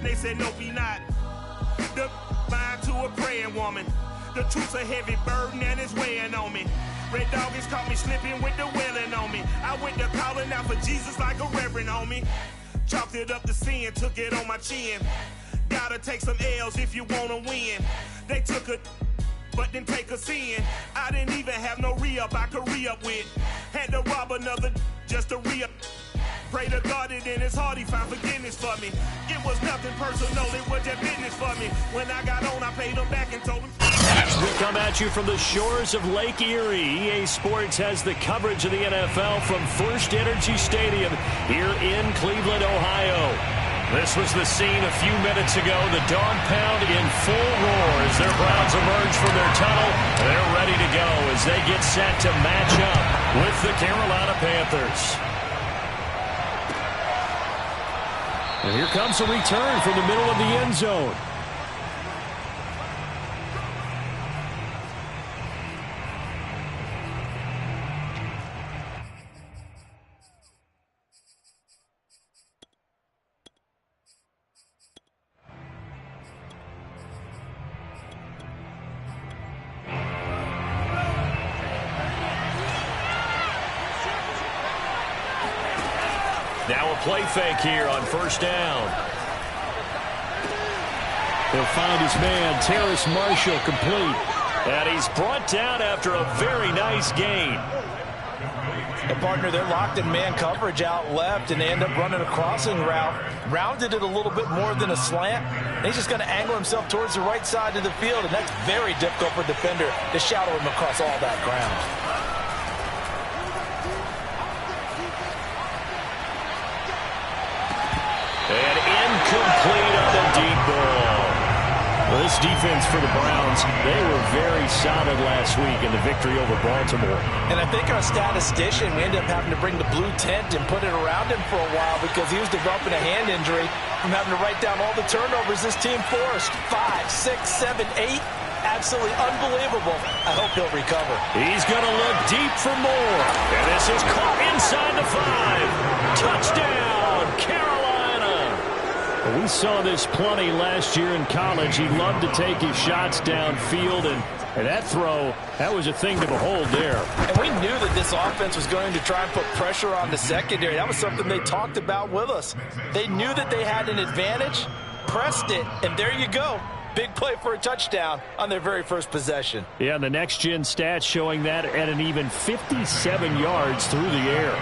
They said, no, be not. The mind to a praying woman. The truth's a heavy burden and it's weighing on me. Red doggies caught me slipping with the wailing on me. I went to calling out for Jesus like a reverend on me. Chalked it up to sin, took it on my chin. Gotta take some L's if you wanna win. They took a but didn't take a sin. I didn't even have no re-up I could re-up with. Had to rob another just to re-up. Pray to God that in his heart he found forgiveness for me. It was nothing personal, it was just business for me. When I got on, I paid him back and told him. We come at you from the shores of Lake Erie. EA Sports has the coverage of the NFL from First Energy Stadium here in Cleveland, Ohio. This was the scene a few minutes ago. The dog pound in full roar as their Browns emerge from their tunnel. They're ready to go as they get set to match up with the Carolina Panthers. And here comes a return from the middle of the end zone. Now a play fake here on first down. He'll find his man, Terrace Marshall, complete. And he's brought down after a very nice gain. The partner, they're locked in man coverage out left, and they end up running a crossing route. Rounded it a little bit more than a slant. And he's just going to angle himself towards the right side of the field, and that's very difficult for a defender to shadow him across all that ground. And incomplete on the deep ball. Well, this defense for the Browns, they were very solid last week in the victory over Baltimore. And I think our statistician, we ended up having to bring the blue tent and put it around him for a while because he was developing a hand injury from having to write down all the turnovers this team forced. 5, 6, 7, 8. Absolutely unbelievable. I hope he'll recover. He's going to look deep for more. And this is caught inside the 5. Touchdown, Carolina. We saw this plenty last year in college. He loved to take his shots downfield, and that throw, that was a thing to behold there. And we knew that this offense was going to try and put pressure on the secondary. That was something they talked about with us. They knew that they had an advantage, pressed it, and there you go. Big play for a touchdown on their very first possession. Yeah, and the next-gen stats showing that at an even 57 yards through the air.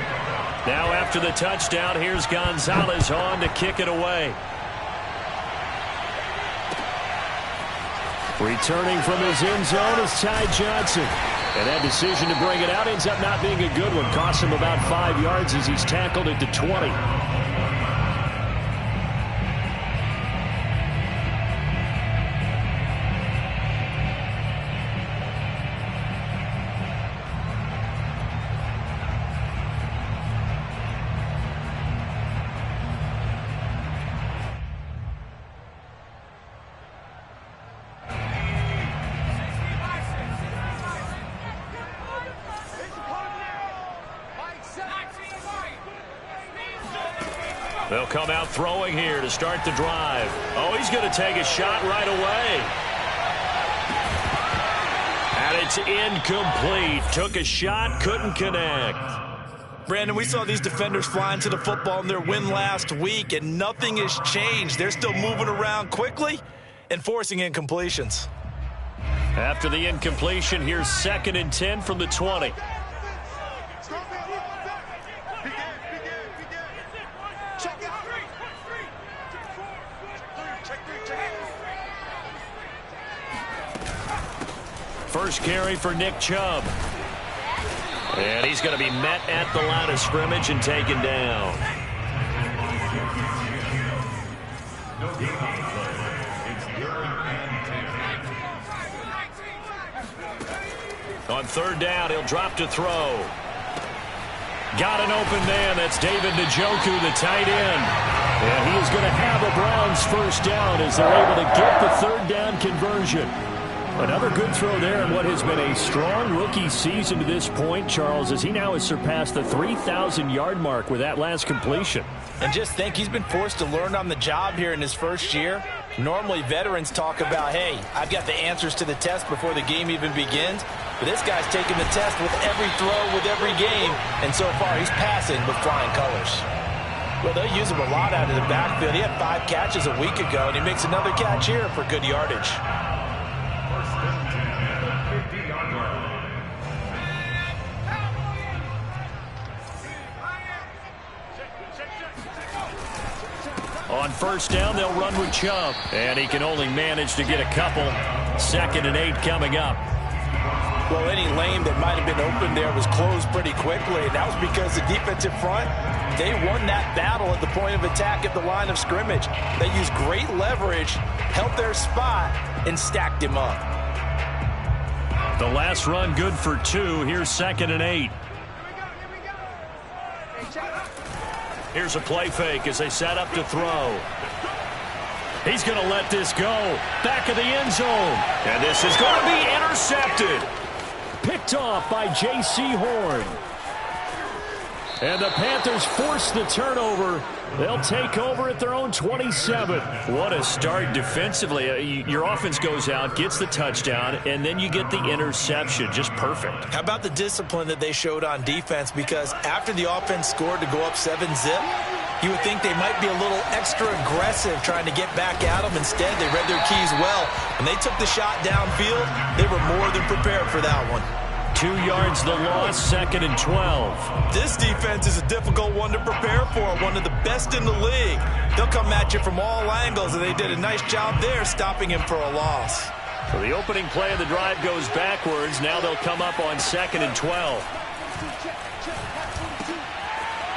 Now after the touchdown, here's Gonzalez on to kick it away. Returning from his end zone is Ty Johnson. And that decision to bring it out ends up not being a good one. Cost him about 5 yards as he's tackled at the 20. They'll come out throwing here to start the drive. Oh, he's going to take a shot right away. And it's incomplete. Took a shot, couldn't connect. Brandon, we saw these defenders flying to the football in their win last week, and nothing has changed. They're still moving around quickly and forcing incompletions. After the incompletion, here's 2nd and 10 from the 20. First carry for Nick Chubb. And he's going to be met at the line of scrimmage and taken down. On 3rd down, he'll drop to throw. Got an open man. That's David Njoku, the tight end. And he is going to have a Browns first down as they're able to get the 3rd down conversion. Another good throw there in what has been a strong rookie season to this point, Charles, as he now has surpassed the 3,000-yard mark with that last completion. And just think, he's been forced to learn on the job here in his first year. Normally, veterans talk about, hey, I've got the answers to the test before the game even begins. But this guy's taking the test with every throw, with every game. And so far, he's passing with flying colors. Well, they'll use him a lot out of the backfield. He had 5 catches a week ago, and he makes another catch here for good yardage. On first down, they'll run with Chubb. And he can only manage to get a couple. 2nd and 8 coming up. Well, any lane that might have been open there was closed pretty quickly, and that was because the defensive front, they won that battle at the point of attack at the line of scrimmage. They used great leverage, held their spot, and stacked him up. The last run good for 2. Here's 2nd and 8. Here's a play fake as they set up to throw. He's going to let this go. Back of the end zone. And this is going to be intercepted. Picked off by J.C. Horn. And the Panthers force the turnover. They'll take over at their own 27. What a start defensively. Your offense goes out, gets the touchdown, and then you get the interception. Just perfect. How about the discipline that they showed on defense? Because after the offense scored to go up 7-zip, you would think they might be a little extra aggressive trying to get back at them. Instead, they read their keys well. When they took the shot downfield, they were more than prepared for that one. 2 yards the loss, 2nd and 12. This defense is a difficult one to prepare for, one of the best in the league. They'll come at you from all angles, and they did a nice job there stopping him for a loss. So the opening play of the drive goes backwards. Now they'll come up on 2nd and 12.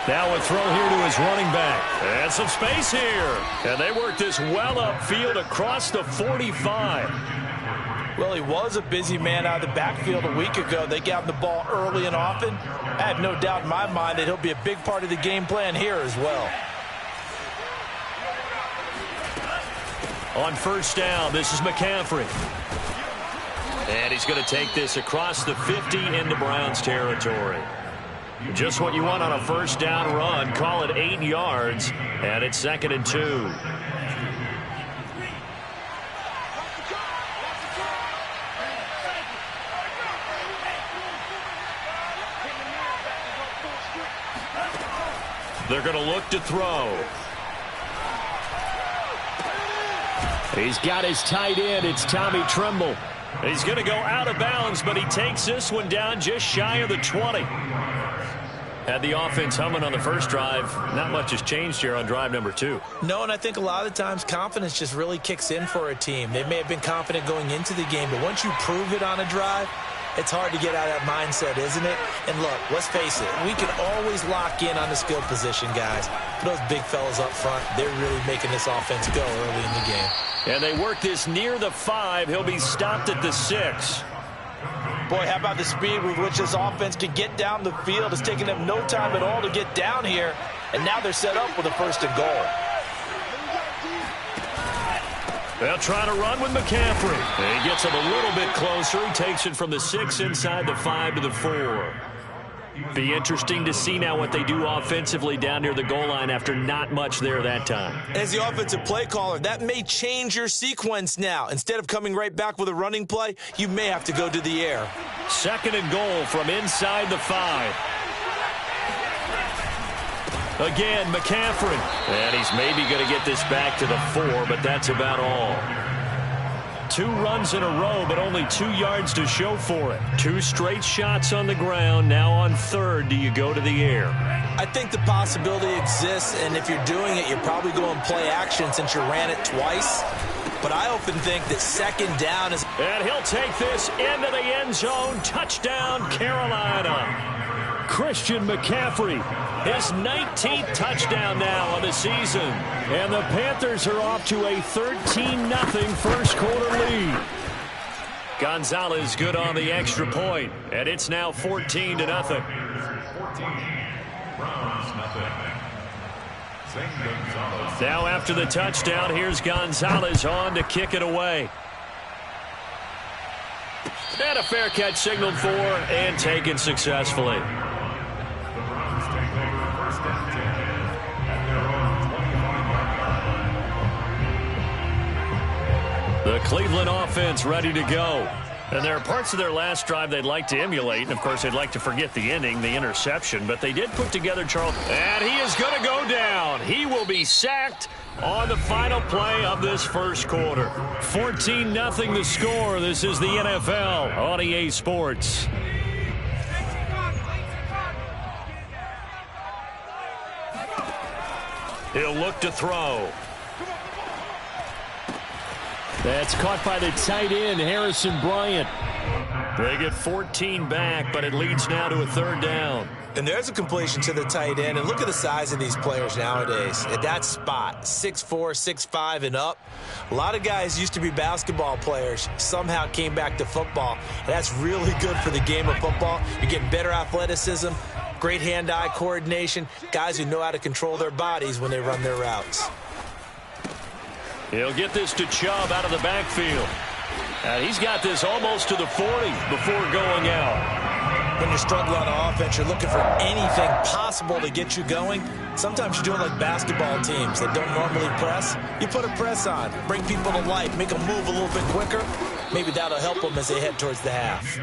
Now a throw here to his running back. And some space here. And they work this well upfield across the 45. Well, he was a busy man out of the backfield a week ago. They got him the ball early and often. I have no doubt in my mind that he'll be a big part of the game plan here as well. On first down, this is McCaffrey. And he's going to take this across the 50 into Browns territory. Just what you want on a first down run. Call it 8 yards. And it's 2nd and 2. They're going to look to throw. He's got his tight end. It's Tommy Tremble. He's going to go out of bounds, but he takes this one down just shy of the 20. Had the offense humming on the first drive. Not much has changed here on drive number 2. No, and I think a lot of times confidence just really kicks in for a team. They may have been confident going into the game, but once you prove it on a drive, it's hard to get out of that mindset, isn't it? And look, let's face it, we can always lock in on the skill position, guys. But those big fellas up front, they're really making this offense go early in the game. And they work this near the 5. He'll be stopped at the 6. Boy, how about the speed with which this offense can get down the field? It's taking them no time at all to get down here. And now they're set up with a 1st and goal. They'll try to run with McCaffrey. And he gets him a little bit closer. He takes it from the 6 inside the 5 to the 4. Be interesting to see now what they do offensively down near the goal line after not much there that time. As the offensive play caller, that may change your sequence now. Instead of coming right back with a running play, you may have to go to the air. 2nd and goal from inside the 5. Again, McCaffrey. And he's maybe going to get this back to the 4, but that's about all. 2 runs in a row, but only 2 yards to show for it. 2 straight shots on the ground. Now on 3rd, do you go to the air? I think the possibility exists, and if you're doing it, you're probably going play action since you ran it twice. But I often think that 2nd down is... And he'll take this into the end zone. Touchdown, Carolina. Christian McCaffrey, his 19th touchdown now on the season. And the Panthers are off to a 13-0 first quarter lead. Gonzalez good on the extra point, and it's now 14-0. Now after the touchdown, here's Gonzalez on to kick it away. And a fair catch signaled for and taken successfully. The Cleveland offense ready to go. And there are parts of their last drive they'd like to emulate. And, of course, they'd like to forget the ending, the interception. But they did put together Charles. And he is going to go down. He will be sacked on the final play of this first quarter. 14-0 the score. This is the NFL on EA Sports. He'll look to throw. That's caught by the tight end, Harrison Bryant. They get 14 back, but it leads now to a third down. And there's a completion to the tight end. And look at the size of these players nowadays. At that spot, 6'4", 6'5", and up. A lot of guys used to be basketball players, somehow came back to football. And that's really good for the game of football. You're getting better athleticism, great hand-eye coordination, guys who know how to control their bodies when they run their routes. He'll get this to Chubb out of the backfield. And he's got this almost to the 40 before going out. When you're struggling on offense, you're looking for anything possible to get you going. Sometimes you're doing like basketball teams that don't normally press. You put a press on, bring people to life, make them move a little bit quicker. Maybe that'll help them as they head towards the half.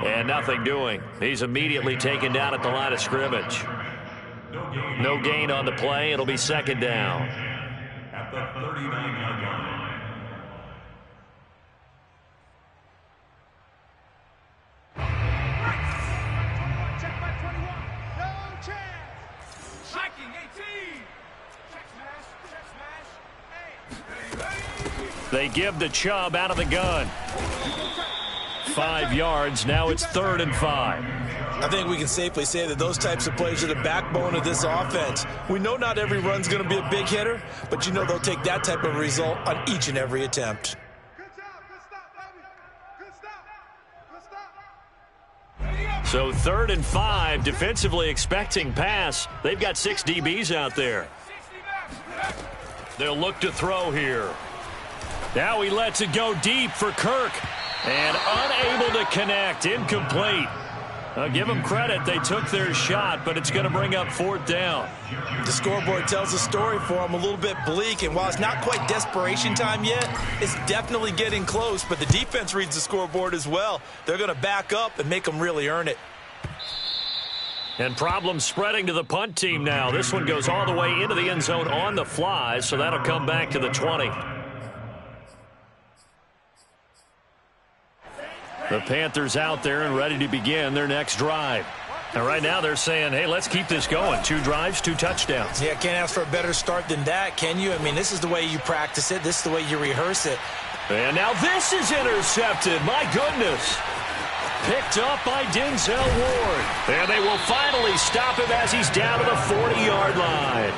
And nothing doing. He's immediately taken down at the line of scrimmage. No gain on the play. It'll be second down. At the 39-yard line. Check back 21. No chance. Striking 18. Check smash. Check smash. They give the Chubb out of the gun. 5 yards. Now it's 3rd and 5. I think we can safely say that those types of plays are the backbone of this offense. We know not every run's going to be a big hitter, but you know they'll take that type of result on each and every attempt. Good job. Good stop, baby. Good stop. Good stop. So 3rd and 5, defensively expecting pass. They've got 6 DBs out there. They'll look to throw here. Now he lets it go deep for Kirk. And unable to connect, incomplete. I'll give them credit. They took their shot, but it's going to bring up 4th down. The scoreboard tells a story for them, a little bit bleak, and while it's not quite desperation time yet, it's definitely getting close, but the defense reads the scoreboard as well. They're going to back up and make them really earn it. And problems spreading to the punt team now. This one goes all the way into the end zone on the fly, so that'll come back to the 20. The Panthers out there and ready to begin their next drive. And right now they're saying, hey, let's keep this going. 2 drives, 2 touchdowns. Yeah, can't ask for a better start than that, can you? I mean, this is the way you practice it. This is the way you rehearse it. And now this is intercepted. My goodness. Picked up by Denzel Ward. And they will finally stop him as he's down to the 40-yard line.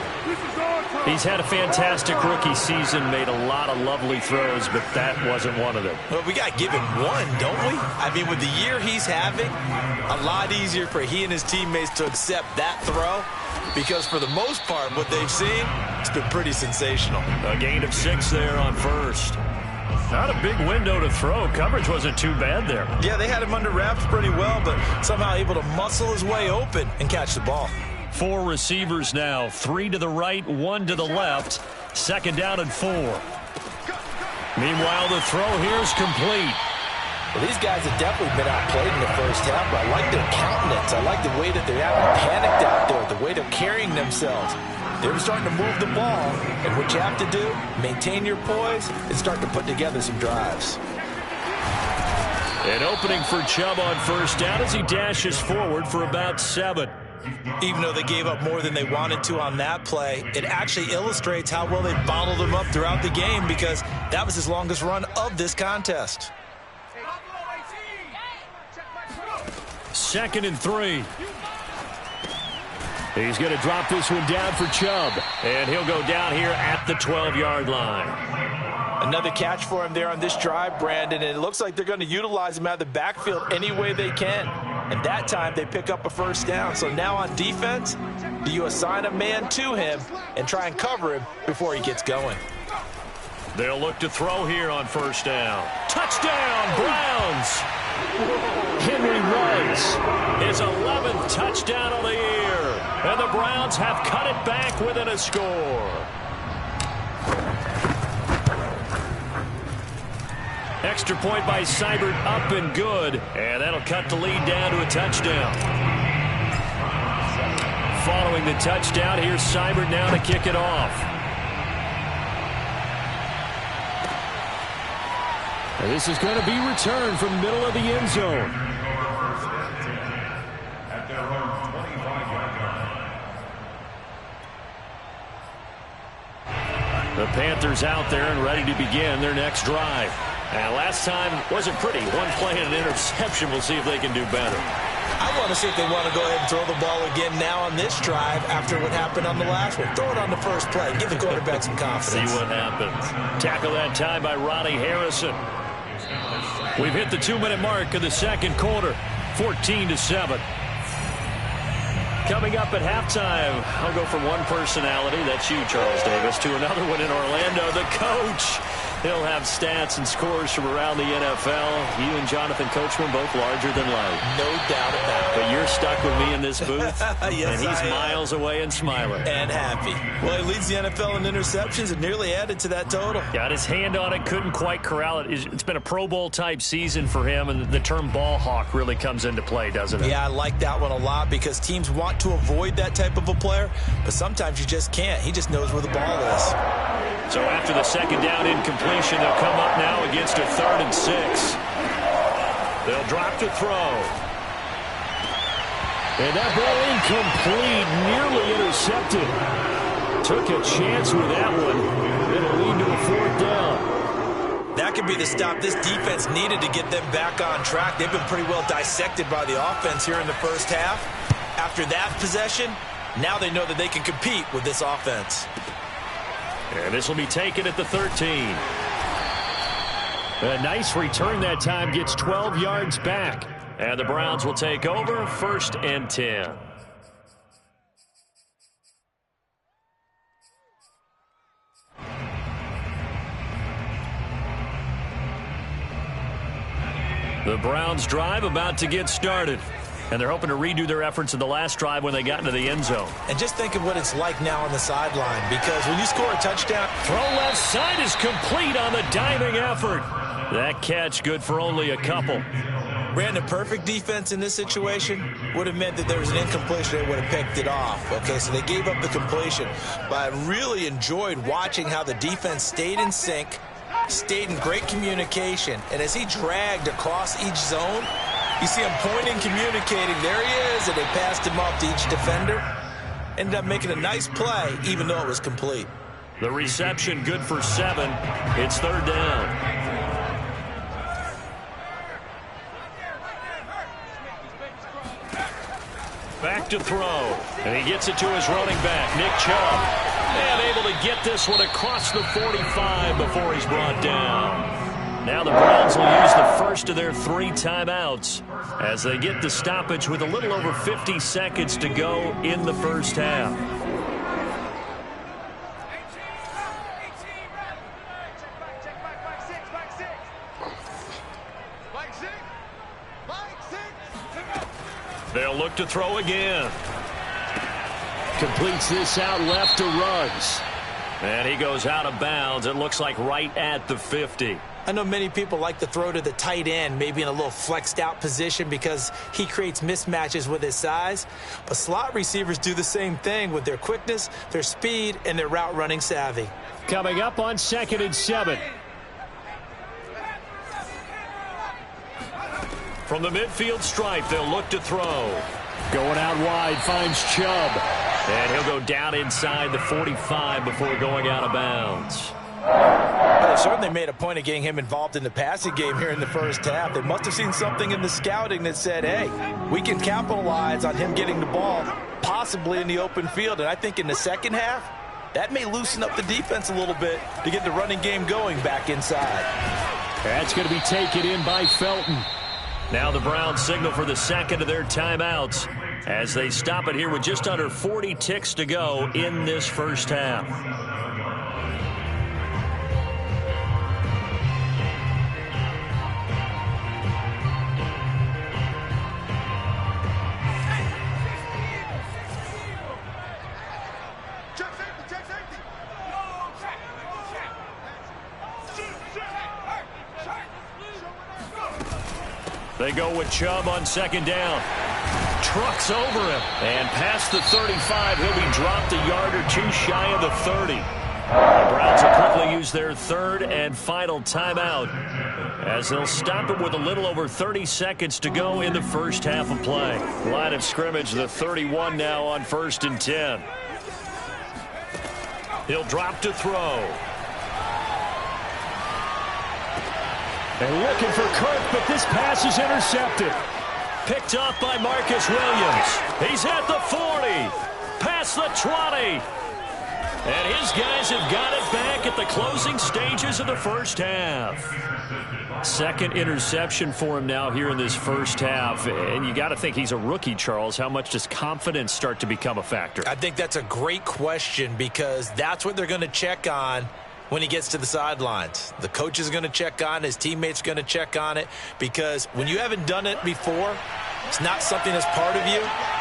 He's had a fantastic rookie season, made a lot of lovely throws, but that wasn't one of them. Well, we got to give him one, don't we? I mean, with the year he's having, a lot easier for he and his teammates to accept that throw because for the most part, what they've seen, it's been pretty sensational. A gain of 6 there on first. Not a big window to throw. Coverage wasn't too bad there. Yeah, they had him under wraps pretty well, but somehow able to muscle his way open and catch the ball. 4 receivers now, 3 to the right, 1 to the left. 2nd down and 4. Meanwhile, the throw here is complete. Well, these guys have definitely been outplayed in the first half, but I like their countenance. I like the way that they're having panicked out there, the way they're carrying themselves. They're starting to move the ball, and what you have to do, maintain your poise and start to put together some drives. An opening for Chubb on first down as he dashes forward for about 7. Even though they gave up more than they wanted to on that play, it actually illustrates how well they bottled him up throughout the game because that was his longest run of this contest. 2nd and 3. He's going to drop this one down for Chubb, and he'll go down here at the 12-yard line. Another catch for him there on this drive, Brandon, and it looks like they're going to utilize him out of the backfield any way they can. And that time they pick up a first down. So now on defense, do you assign a man to him and try and cover him before he gets going? They'll look to throw here on first down. Touchdown, Browns! Henry Ruggs, his 11th touchdown of the year. And the Browns have cut it back within a score. Extra point by Seibert, up and good. And that'll cut the lead down to a touchdown. Following the touchdown, here's Seibert now to kick it off. And this is going to be returned from the middle of the end zone. The Panthers out there and ready to begin their next drive. And last time wasn't pretty. One play and an interception. We'll see if they can do better. I want to see if they want to go ahead and throw the ball again now on this drive after what happened on the last one. Throw it on the first play. Give the quarterback some confidence. See what happens. Tackle that time by Ronnie Harrison. We've hit the 2-minute mark of the second quarter. 14-7. Coming up at halftime, I'll go from one personality, that's you, Charles Davis, to another one in Orlando, the coach. He'll have stats and scores from around the NFL. You and Jonathan Coachman both larger than life. No doubt about it. But you're stuck with me in this booth, Yes, and he's miles away and smiling. And happy. Well, he leads the NFL in interceptions and nearly added to that total. Got his hand on it, couldn't quite corral it. It's been a Pro Bowl-type season for him, and the term ball hawk really comes into play, doesn't it? Yeah, I like that one a lot because teams want to avoid that type of a player, but sometimes you just can't. He just knows where the ball is. So after the second down incompletion, they'll come up now against a 3rd and 6. They'll drop to throw. And that ball incomplete, nearly intercepted. Took a chance with that one. It'll lead to a 4th down. That could be the stop this defense needed to get them back on track. They've been pretty well dissected by the offense here in the first half. After that possession, now they know that they can compete with this offense. And this will be taken at the 13. A nice return that time, gets 12 yards back. And the Browns will take over, 1st and 10. The Browns drive about to get started. And they're hoping to redo their efforts in the last drive when they got into the end zone. And just think of what it's like now on the sideline, because when you score a touchdown... Throw left side is complete on the diving effort. That catch good for only a couple. Brandon, perfect defense in this situation would have meant that there was an incompletion. They would have picked it off. Okay, so they gave up the completion. But I really enjoyed watching how the defense stayed in sync, stayed in great communication. And as he dragged across each zone... You see him pointing, communicating. There he is, and they passed him off to each defender. Ended up making a nice play, even though it was complete. The reception good for 7. It's 3rd down. Back to throw. And he gets it to his running back, Nick Chubb. And able to get this one across the 45 before he's brought down. Now the Browns will use the first of their 3 timeouts as they get the stoppage with a little over 50 seconds to go in the first half. They'll look to throw again. Completes this out left to Ruggs. And he goes out of bounds. It looks like right at the 50. I know many people like to throw to the tight end, maybe in a little flexed out position because he creates mismatches with his size. But slot receivers do the same thing with their quickness, their speed, and their route running savvy. Coming up on 2nd and 7. From the midfield stripe, they'll look to throw. Going out wide, finds Chubb. And he'll go down inside the 45 before going out of bounds. Well, they certainly made a point of getting him involved in the passing game here in the first half. They must have seen something in the scouting that said, hey, we can capitalize on him getting the ball, possibly in the open field. And I think in the second half, that may loosen up the defense a little bit to get the running game going back inside. That's going to be taken in by Felton. Now the Browns signal for the second of their timeouts as they stop it here with just under 40 ticks to go in this first half. They go with Chubb on second down. Trucks over him. And past the 35, he'll be dropped a yard or two shy of the 30. The Browns will quickly use their third and final timeout as they'll stop it with a little over 30 seconds to go in the first half of play. Line of scrimmage, the 31 now on 1st and 10. He'll drop to throw. And looking for Kirk, but this pass is intercepted. Picked up by Marcus Williams. He's at the 40. Past the 20. And his guys have got it back at the closing stages of the first half. Second interception for him now here in this first half. And you got to think he's a rookie, Charles. How much does confidence start to become a factor? I think that's a great question because that's what they're going to check on when he gets to the sidelines. The coach is going to check on it. His teammates are going to check on it because when you haven't done it before, it's not something that's part of you.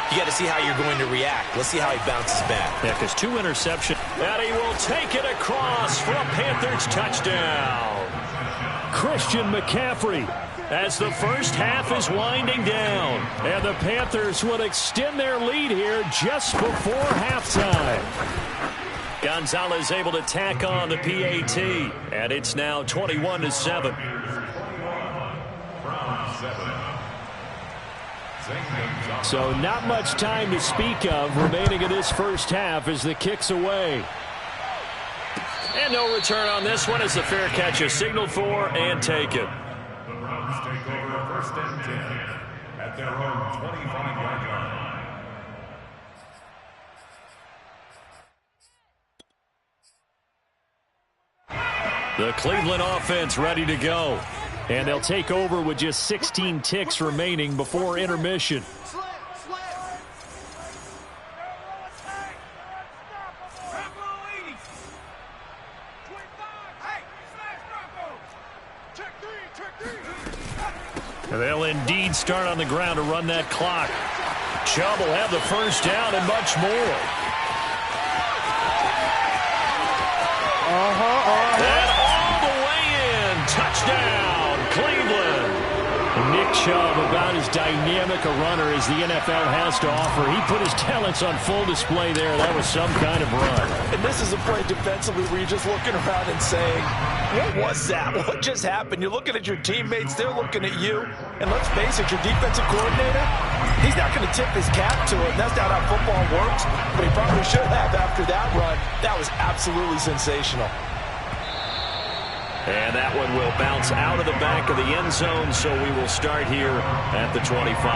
You got to see how you're going to react. Let's see how he bounces back. Yeah, because 2 interceptions. And he will take it across for a Panthers touchdown. Christian McCaffrey. As the first half is winding down. And the Panthers will extend their lead here just before halftime. Gonzalez able to tack on the PAT. And it's now 21-7. So not much time to speak of remaining in this first half as the kick's away. And no return on this one as the fair catch is signaled for and taken. The Browns take over 1st and 10 at their own 25-yard line. The Cleveland offense ready to go. And they'll take over with just 16 ticks remaining before intermission. And they'll indeed start on the ground to run that clock. Chubb will have the first down and much more. And all the way in. Touchdown, Cleveland. Nick Chubb, about as dynamic a runner as the NFL has to offer. He put his talents on full display there. That was some kind of run. And this is a play defensively where you're just looking around and saying, what was that? What just happened? You're looking at your teammates. They're looking at you. And let's face it, your defensive coordinator, he's not going to tip his cap to it. That's not how football works. But he probably should have after that run. That was absolutely sensational. And that one will bounce out of the back of the end zone, so we will start here at the 25.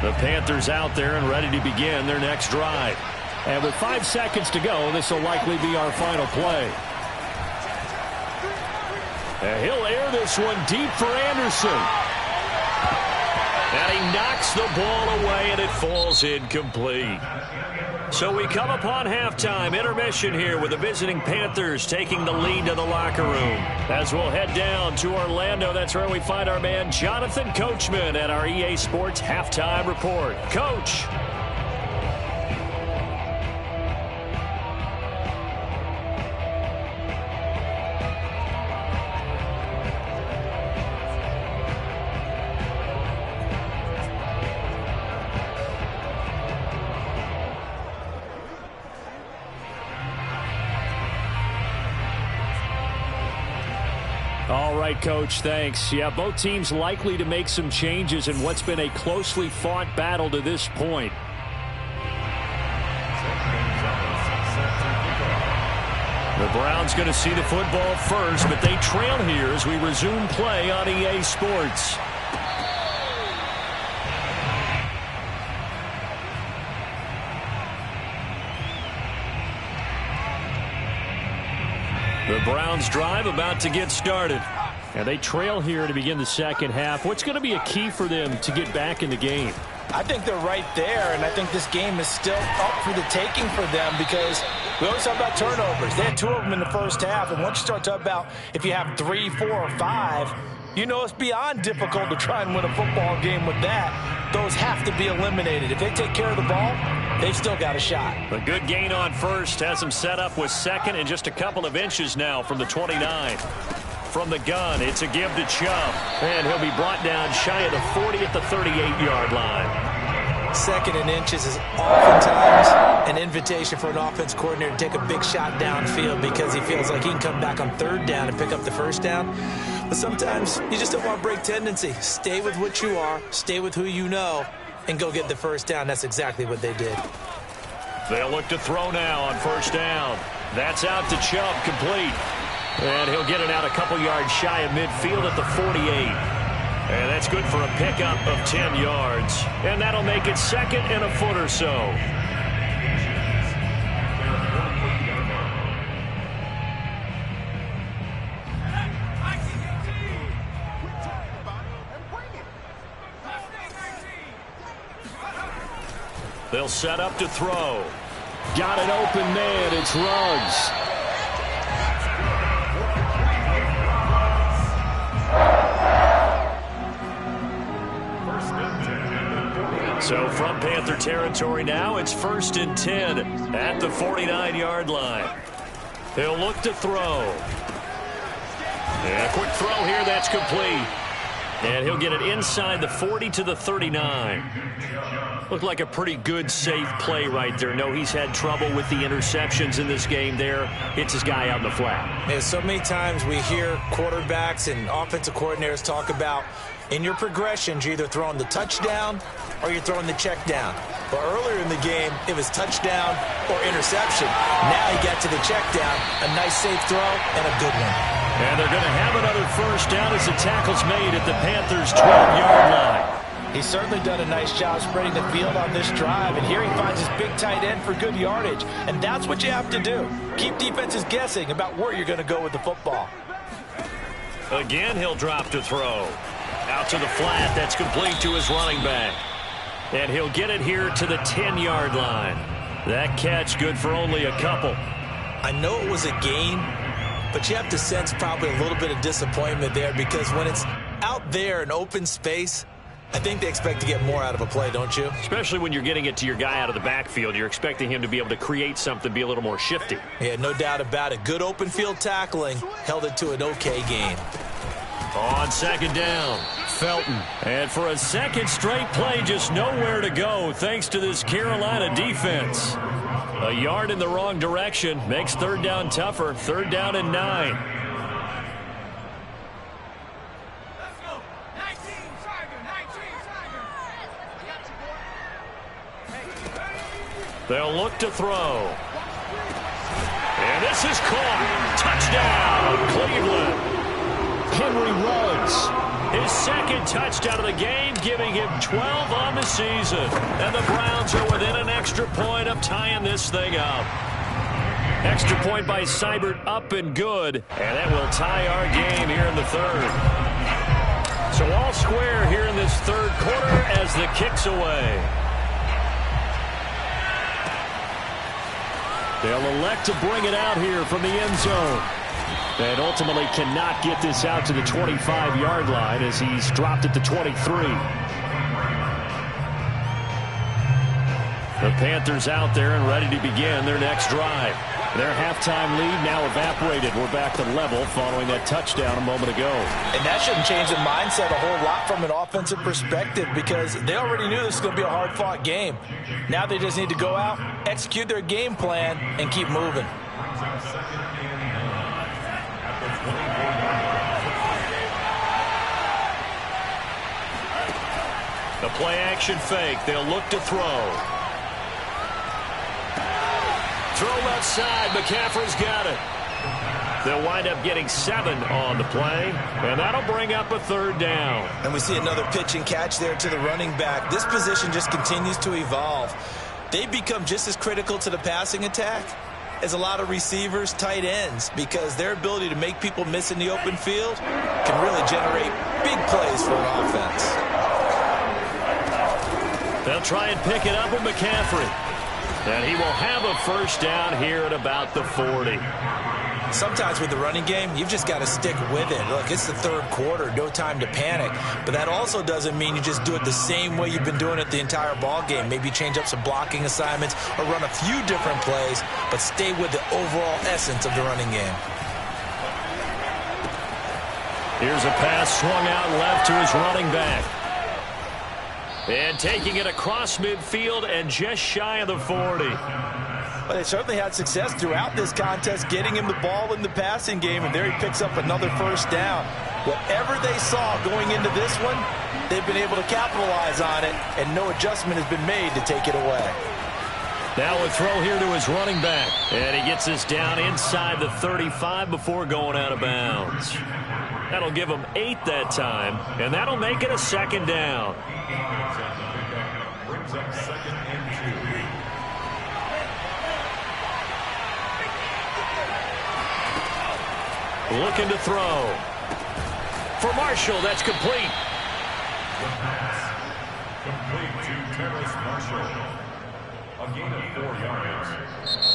The Panthers out there and ready to begin their next drive. And with 5 seconds to go, this will likely be our final play. And he'll air this one deep for Anderson. And he knocks the ball away, and it falls incomplete. So we come upon halftime, intermission here with the visiting Panthers taking the lead to the locker room. As we'll head down to Orlando, that's where we find our man Jonathan Coachman at our EA Sports Halftime Report. Coach. All right, Coach, thanks. Yeah, both teams likely to make some changes in what's been a closely fought battle to this point. The Browns going to see the football first, but they trail here as we resume play on EA Sports. The Browns drive about to get started. And they trail here to begin the second half. What's going to be a key for them to get back in the game? I think they're right there, and I think this game is still up for the taking for them because we always talk about turnovers. They had 2 of them in the first half, and once you start talking about if you have 3, 4, or 5, You know it's beyond difficult to try and win a football game with that. Those have to be eliminated. If they take care of the ball, they've still got a shot. A good gain on first has him set up with second and just a couple of inches now from the 29. From the gun, it's a give to Chubb. And he'll be brought down shy of the 40 at the 38-yard line. Second and inches is oftentimes an invitation for an offense coordinator to take a big shot downfield because he feels like he can come back on third down and pick up the first down. But sometimes you just don't want to break tendency. Stay with what you are, stay with who you know, and go get the first down. That's exactly what they did. They'll look to throw now on first down. That's out to Chubb, complete. And he'll get it out a couple yards shy of midfield at the 48. And that's good for a pickup of 10 yards. And that'll make it second and a foot or so. They'll set up to throw. Got an open man. It's Ruggs. So from Panther territory now, it's 1st and 10 at the 49-yard line. He'll look to throw. And a quick throw here, that's complete. And he'll get it inside the 40 to the 39. Looked like a pretty good, safe play right there. No, he's had trouble with the interceptions in this game there. Hits his guy out in the flat. Yeah, so many times we hear quarterbacks and offensive coordinators talk about in your progressions, you're either throwing the touchdown or you're throwing the check down. But earlier in the game, it was touchdown or interception. Now he got to the check down, a nice safe throw, and a good one. And they're going to have another first down as the tackle's made at the Panthers' 12-yard line. He's certainly done a nice job spreading the field on this drive, and here he finds his big tight end for good yardage. And that's what you have to do. Keep defenses guessing about where you're going to go with the football. Again, he'll drop to throw. Out to the flat, that's complete to his running back. And he'll get it here to the 10-yard line. That catch good for only a couple. I know it was a gain, but you have to sense probably a little bit of disappointment there because when it's out there in open space, I think they expect to get more out of a play, don't you? Especially when you're getting it to your guy out of the backfield. You're expecting him to be able to create something, be a little more shifty. Yeah, no doubt about it. Good open field tackling held it to an okay gain. On second down, Felton. And for a second straight play, just nowhere to go thanks to this Carolina defense. A yard in the wrong direction makes third down tougher. 3rd down and 9. They'll look to throw. And this is caught. Touchdown, Cleveland. Henry Ruggs. His second touchdown of the game, giving him 12 on the season. And the Browns are within an extra point of tying this thing up. Extra point by Seibert, up and good. And that will tie our game here in the 3rd. So all square here in this 3rd quarter as the kick's away. They'll elect to bring it out here from the end zone. And ultimately cannot get this out to the 25-yard line as he's dropped it to 23. The Panthers out there and ready to begin their next drive. Their halftime lead now evaporated. We're back to level following that touchdown a moment ago. And that shouldn't change the mindset a whole lot from an offensive perspective because they already knew this was going to be a hard-fought game. Now they just need to go out, execute their game plan, and keep moving. The play-action fake. They'll look to throw. Throw left side. McCaffrey's got it. They'll wind up getting 7 on the play, and that'll bring up a 3rd down. And we see another pitch and catch there to the running back. This position just continues to evolve. They become just as critical to the passing attack as a lot of receivers, tight ends, because their ability to make people miss in the open field can really generate big plays for an offense. They'll try and pick it up with McCaffrey. And he will have a first down here at about the 40. Sometimes with the running game, you've just got to stick with it. Look, it's the third quarter, no time to panic. But that also doesn't mean you just do it the same way you've been doing it the entire ball game. Maybe change up some blocking assignments or run a few different plays, but stay with the overall essence of the running game. Here's a pass swung out left to his running back. And taking it across midfield and just shy of the 40. But they certainly had success throughout this contest, getting him the ball in the passing game, and there he picks up another first down. Whatever they saw going into this one, they've been able to capitalize on it, and no adjustment has been made to take it away. Now a throw here to his running back, and he gets this down inside the 35 before going out of bounds. That'll give him 8 that time, and that'll make it a second down. Brings up 2nd and 2. Looking to throw. For Marshall, that's complete. The pass. Complete to Terrace Marshall. A gain of 4 yards.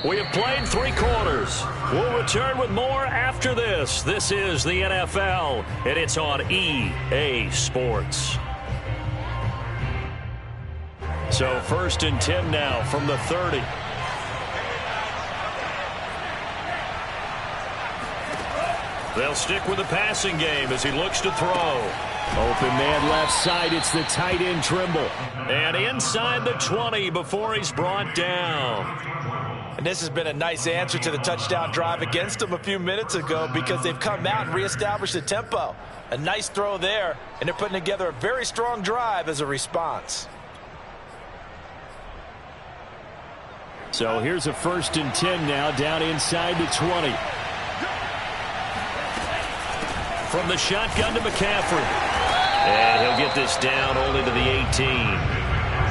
We have played 3 quarters. We'll return with more after this. This is the NFL, and it's on EA Sports. So 1st and 10 now from the 30. They'll stick with the passing game as he looks to throw. Open man left side. It's the tight end Trimble. And inside the 20 before he's brought down. And this has been a nice answer to the touchdown drive against them a few minutes ago because they've come out and reestablished the tempo. A nice throw there, and they're putting together a very strong drive as a response. So here's a 1st and 10 now, down inside the 20. From the shotgun to McCaffrey. And he'll get this down only to the 18.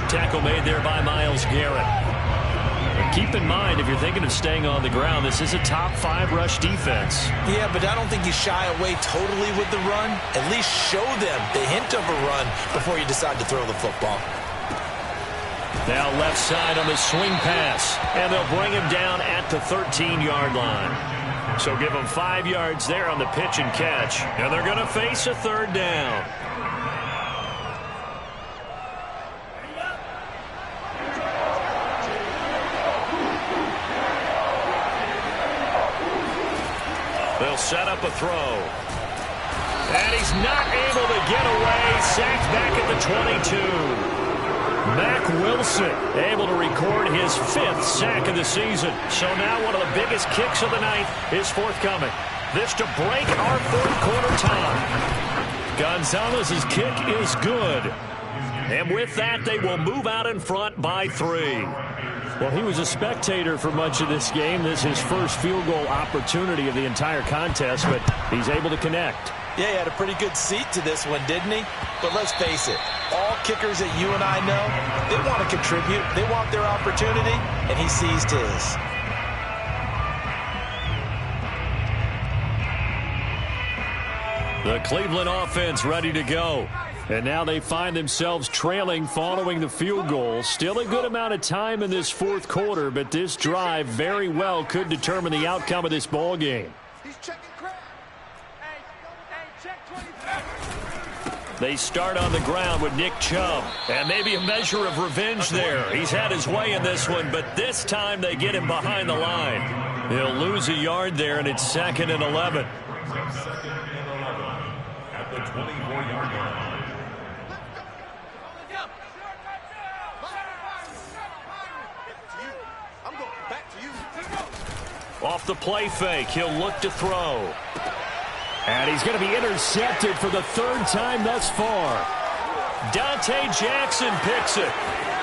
Tackle made there by Myles Garrett. And keep in mind, if you're thinking of staying on the ground, this is a top 5 rush defense. Yeah, but I don't think you shy away totally with the run. At least show them the hint of a run before you decide to throw the football. Now left side on the swing pass. And they'll bring him down at the 13-yard line. So give them 5 yards there on the pitch and catch. And they're going to face a 3rd down. They'll set up a throw. And he's not able to get away. Sacked back at the 22. Mack Wilson able to record his 5th sack of the season. So now one of the biggest kicks of the night is forthcoming. This to break our 4th quarter tie. Gonzalez's kick is good. And with that, they will move out in front by 3. Well, he was a spectator for much of this game. This is his first field goal opportunity of the entire contest, but he's able to connect. Yeah, he had a pretty good seat to this one, didn't he? But let's face it, all kickers that you and I know, they want to contribute. They want their opportunity, and he seized his. The Cleveland offense ready to go. And now they find themselves trailing following the field goal. Still a good amount of time in this 4th quarter, but this drive very well could determine the outcome of this ball game. They start on the ground with Nick Chubb. And maybe a measure of revenge there. He's had his way in this one, but this time they get him behind the line. He'll lose a yard there, and it's 2nd and 11. At the 24-yard line. Off the play fake, he'll look to throw. And he's going to be intercepted for the 3rd time thus far. Dante Jackson picks it.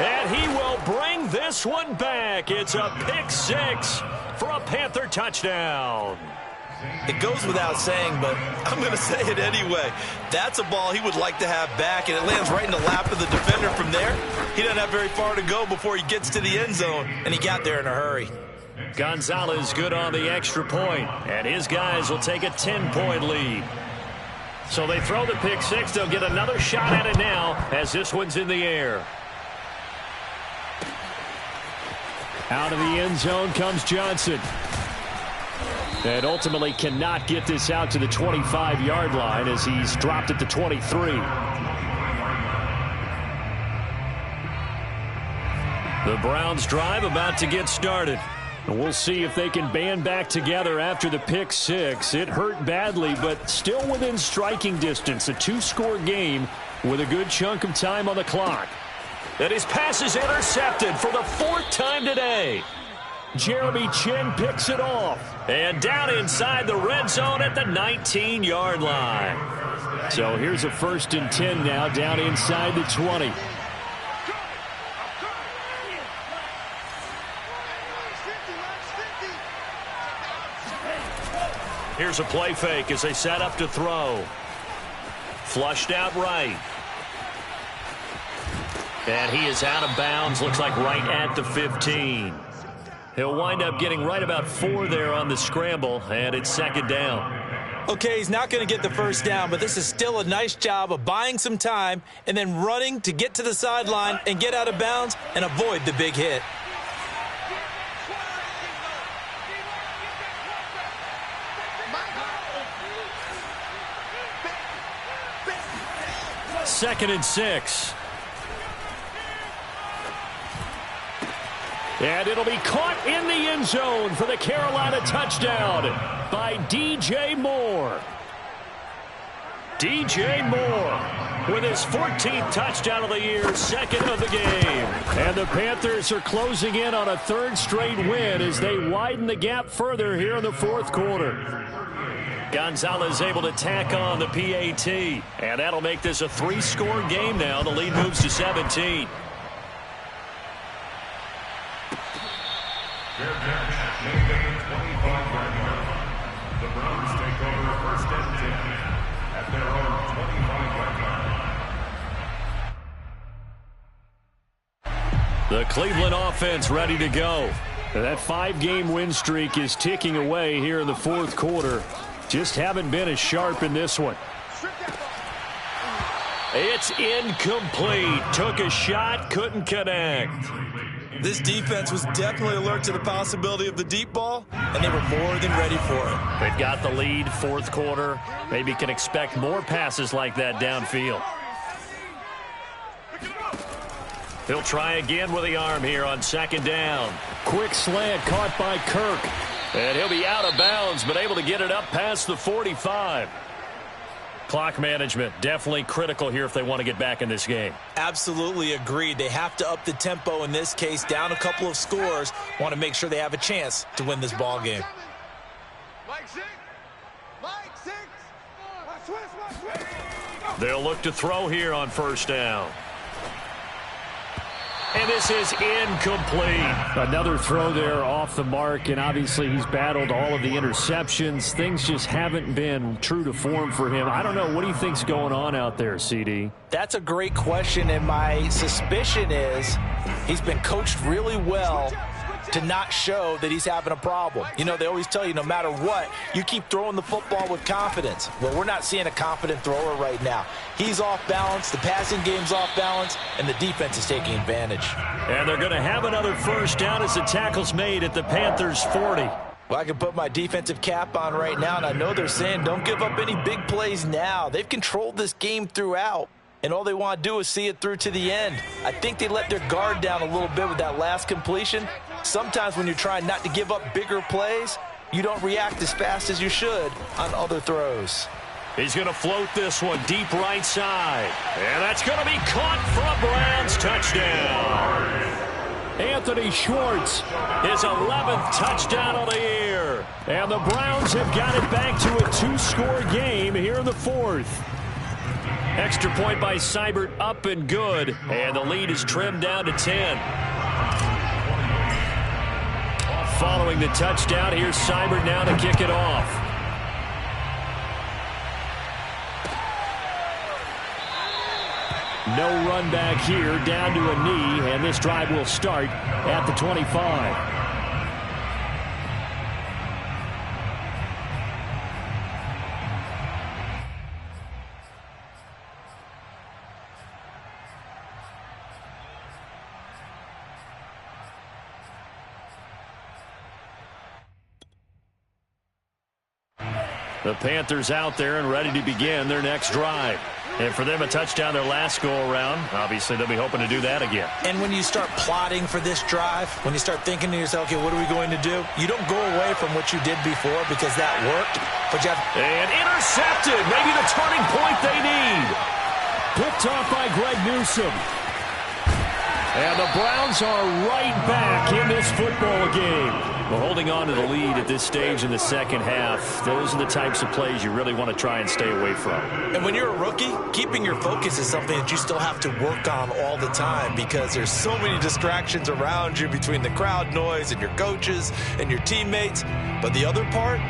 And he will bring this one back. It's a pick 6 for a Panther touchdown. It goes without saying, but I'm going to say it anyway. That's a ball he would like to have back, and it lands right in the lap of the defender from there. He doesn't have very far to go before he gets to the end zone, and he got there in a hurry. Gonzalez good on the extra point, and his guys will take a 10-point lead. So they throw the pick 6. They'll get another shot at it now as this one's in the air. Out of the end zone comes Johnson. And ultimately cannot get this out to the 25-yard line as he's dropped at the 23. The Browns drive about to get started. And we'll see if they can band back together after the pick six. It hurt badly, but still within striking distance. A two-score game with a good chunk of time on the clock. And his pass is intercepted for the fourth time today. Jeremy Chin picks it off. And down inside the red zone at the 19-yard line. So here's a 1st and 10 now down inside the 20. Here's a play fake as they set up to throw. Flushed out right. And he is out of bounds, looks like right at the 15. He'll wind up getting right about 4 there on the scramble, and it's 2nd down. Okay, he's not going to get the first down, but this is still a nice job of buying some time and then running to get to the sideline and get out of bounds and avoid the big hit. Second and 6. And it'll be caught in the end zone for the Carolina touchdown by DJ Moore. DJ Moore with his 14th touchdown of the year, 2nd of the game. And the Panthers are closing in on a 3rd straight win as they widen the gap further here in the 4th quarter. Gonzalez able to tack on the PAT, and that'll make this a 3-score game now. The lead moves to 17. Fair catch, made at the 25-yard line. The Browns take over 1st and 10 at their own 25-yard line. The Cleveland offense ready to go. That 5-game win streak is ticking away here in the 4th quarter. Just haven't been as sharp in this one. It's incomplete. Took a shot, couldn't connect. This defense was definitely alert to the possibility of the deep ball, and they were more than ready for it. They've got the lead, 4th quarter. Maybe can expect more passes like that downfield. He'll try again with the arm here on 2nd down. Quick slant caught by Kirk. And he'll be out of bounds, but able to get it up past the 45. Clock management definitely critical here if they want to get back in this game. Absolutely agreed. They have to up the tempo in this case, down a couple of scores. Want to make sure they have a chance to win this ball game. They'll look to throw here on 1st down. And this is incomplete. Another throw there off the mark, and obviously he's battled all of the interceptions. Things just haven't been true to form for him. I don't know. What do you think's going on out there, CD? That's a great question, and my suspicion is he's been coached really well to not show that he's having a problem. You know, they always tell you no matter what, you keep throwing the football with confidence. Well, we're not seeing a confident thrower right now. He's off balance, the passing game's off balance, and the defense is taking advantage. And they're going to have another 1st down as the tackle's made at the Panthers' 40. Well, I can put my defensive cap on right now, and I know they're saying don't give up any big plays now. They've controlled this game throughout, and all they want to do is see it through to the end. I think they let their guard down a little bit with that last completion. Sometimes when you're trying not to give up bigger plays, you don't react as fast as you should on other throws. He's going to float this one deep right side. And that's going to be caught for a Browns touchdown. Anthony Schwartz, his 11th touchdown of the year. And the Browns have got it back to a 2-score game here in the 4th. Extra point by Seibert up and good. And the lead is trimmed down to 10. Following the touchdown, here's Seibert now to kick it off. No run back here, down to a knee, and this drive will start at the 25. The Panthers out there and ready to begin their next drive. And for them, a touchdown their last go-around. Obviously, they'll be hoping to do that again. And when you start plotting for this drive, when you start thinking to yourself, okay, what are we going to do? You don't go away from what you did before because that worked. But you have and intercepted. Maybe the turning point they need. Picked off by Greg Newsome. And the Browns are right back in this football game. Well, holding on to the lead at this stage in the second half, those are the types of plays you really want to try and stay away from. And when you're a rookie, keeping your focus is something that you still have to work on all the time because there's so many distractions around you between the crowd noise and your coaches and your teammates. But the other part,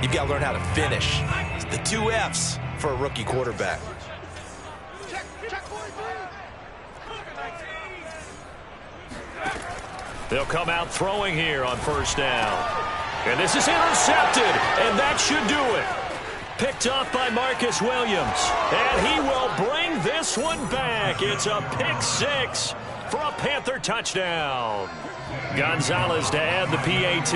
you've got to learn how to finish. It's the 2 F's for a rookie quarterback. They'll come out throwing here on first down. And this is intercepted, and that should do it. Picked off by Marcus Williams. And he will bring this one back. It's a pick 6 for a Panther touchdown. Gonzalez to add the PAT.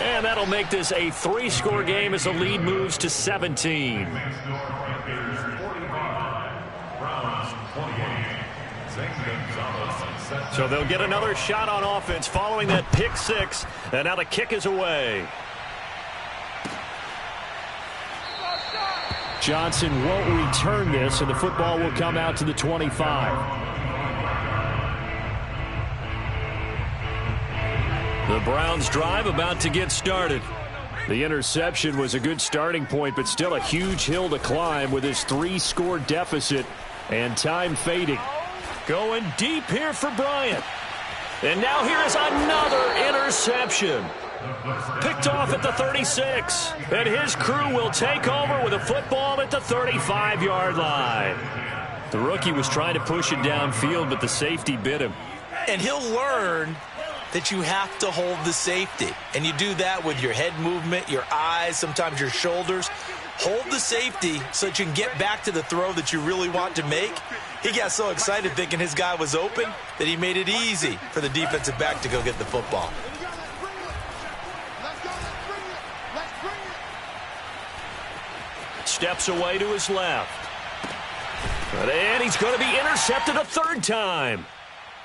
And that'll make this a 3-score game as the lead moves to 17. So they'll get another shot on offense following that pick 6. And now the kick is away. Johnson won't return this, and the football will come out to the 25. The Browns drive about to get started. The interception was a good starting point, but still a huge hill to climb with his 3-score deficit and time fading. Going deep here for Bryant. And now here is another interception. Picked off at the 36. And his crew will take over with a football at the 35-yard line. The rookie was trying to push it downfield, but the safety bit him. And he'll learn that you have to hold the safety. And you do that with your head movement, your eyes, sometimes your shoulders. Hold the safety so that you can get back to the throw that you really want to make. He got so excited thinking his guy was open that he made it easy for the defensive back to go get the football. Steps away to his left. And he's going to be intercepted a 3rd time.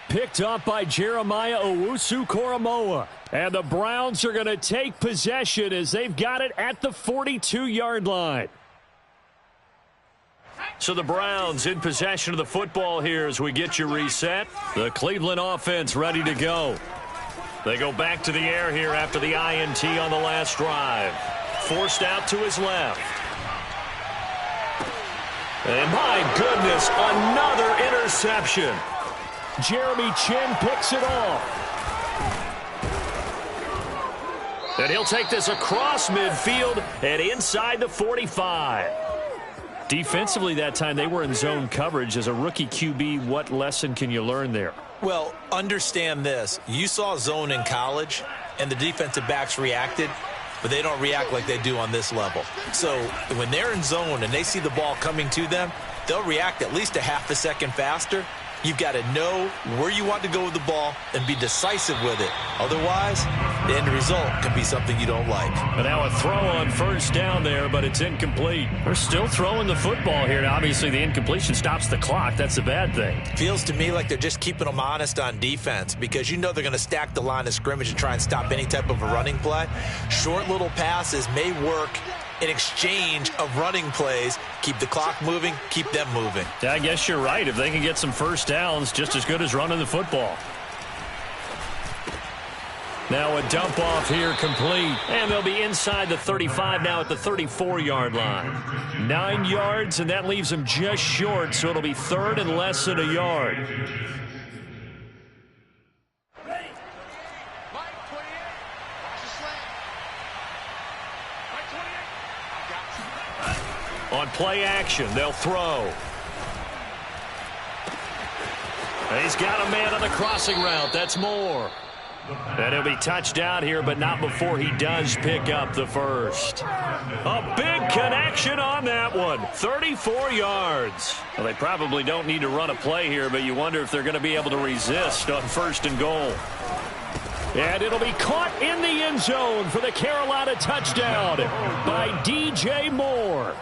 Picked up by Jeremiah Owusu-Koramoah. And the Browns are going to take possession as they've got it at the 42-yard line. So the Browns in possession of the football here as we get you reset. The Cleveland offense ready to go. They go back to the air here after the INT on the last drive. Forced out to his left. And my goodness, another interception. Jeremy Chin picks it off. And he'll take this across midfield and inside the 45. Defensively that time, they were in zone coverage. As a rookie QB, what lesson can you learn there? Well, understand this. You saw zone in college, and the defensive backs reacted, but they don't react like they do on this level. So when they're in zone and they see the ball coming to them, they'll react at least a half a second faster. You've got to know where you want to go with the ball and be decisive with it. Otherwise, the end result can be something you don't like. And now a throw on first down there, but it's incomplete. They're still throwing the football here. Now, obviously, the incompletion stops the clock. That's a bad thing. Feels to me like they're just keeping them honest on defense because you know they're going to stack the line of scrimmage and try and stop any type of a running play. Short little passes may work in exchange of running plays. Keep the clock moving, keep them moving. Yeah, I guess you're right. If they can get some first downs, just as good as running the football. Now a dump off here complete. And they'll be inside the 35 now at the 34-yard line. 9 yards, and that leaves them just short, so it'll be 3rd and less than a yard. On play action, they'll throw. And he's got a man on the crossing route. That's Moore. And he'll be touched out here, but not before he does pick up the first. A big connection on that one. 34 yards. Well, they probably don't need to run a play here, but you wonder if they're going to be able to resist on 1st and goal. And it'll be caught in the end zone for the Carolina touchdown by DJ Moore.